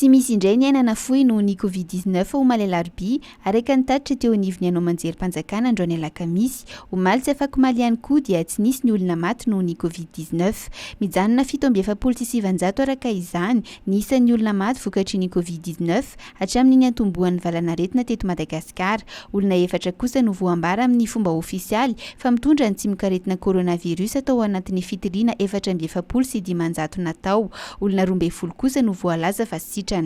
Tsy misy indray ny aina nafoy noho ny Covid-19 ho maly alarobia araka ny tatitra teo anivony ianao manjery-panjakana androany alakamisy. Omaly tsy afaka omaly ihany koa dia tsy nisy ny olona maty noho ny Covid-19. Mijanona 7,700 araka izany ny isan'ny olona maty vokatry ny Covid-19 hatramin'ny antombohan'ny valanaretina teto Madagasikara. Olona 4 kosa no voambara amin'ny fomba ofisialy fa mitondra ny tsimikaretina coronavirus atao anatin'ny fitiliana 4,700 sy 500 natao. Olona 12 kosa no voalaza fa sitrana.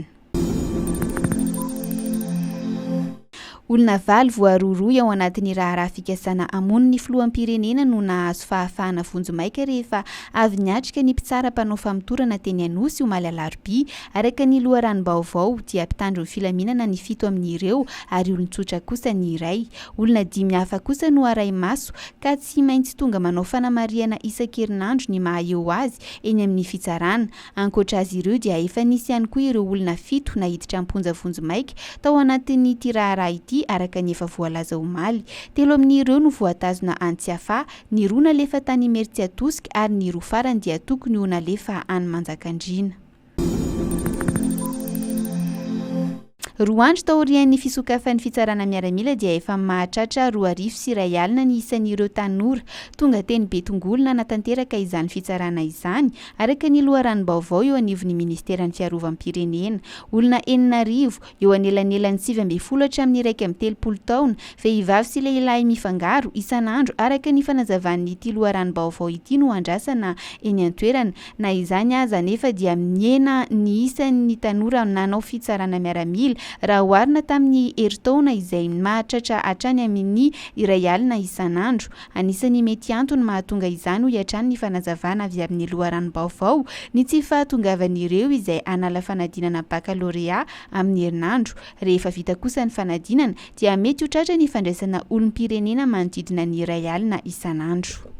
Olona valo voaroaroa ao anatin'ny raharaha fikasana hamono filohampirenena no nahazo fahafahana vonjimaiko rehefa avy niatrika ny mpitsara mpanao famotorana teny Anosy omaly alarobia. Araka ny loharano Vaovao dia mpitandro ny filaminana ny 7 amin'ireo ary olon-tsotra kosa ny iray. Olona 5 hafa kosa no arahi-maso ka tsy maintsy tonga manao fanamariana isan-kerinandro ny maha eo azy eny amin'ny fitsarana. Ankoatra azy ireo dia efa nisy ihany koa ireo olona 7 nahiditra amponja vonjimaiko tao anatin'ny raharaha ity araka ny efa voalaza omaly. 3 amin'ireo no voatazona antsiafa, ny 2 nalefa tany Mertsiatosika ary ny 2 farany dia tokony ho nalefa any Manjakandriana. Andro taorian'ny fisokafan'ny fitsarana miaramila dia efa mahatratra 2 sy 1 alina ny isan'ireo tanora tonga teny Betongolona natanteraka izany fitsarana izany araka ny loharano Vaovao eo anivon'ny ministeran'ny fiarovam-pirenena. Olona 9,000 eo anelanelan'ny 7 hatramin'ny 1,30 taona, vehivavy sy lehilahy mifangaro isan'andro araka ny fanazavan'ny ity loharano Vaovao ity no andrasana eny an-toerana. Na izany aza nefa dia miena ny isan'ny tanora nanao fitsarana miaramila raha oharina tamin'ny herintaona izay mahatratra hatrany amin'ny 1 alina isan'andro. Anisan'ny mety antony mahatonga izany ho iatrany ny fanazavana avy amin'ny loharano Vaovao ny tsy fahatongavan'ireo izay hanala fanadinana baccalauréat amin'ny herinandro. Rehefa vita kosa ny fanadinana dia mety ho tratra ny fandraisana olom-pirenena manodidina ny 1 alina isan'andro.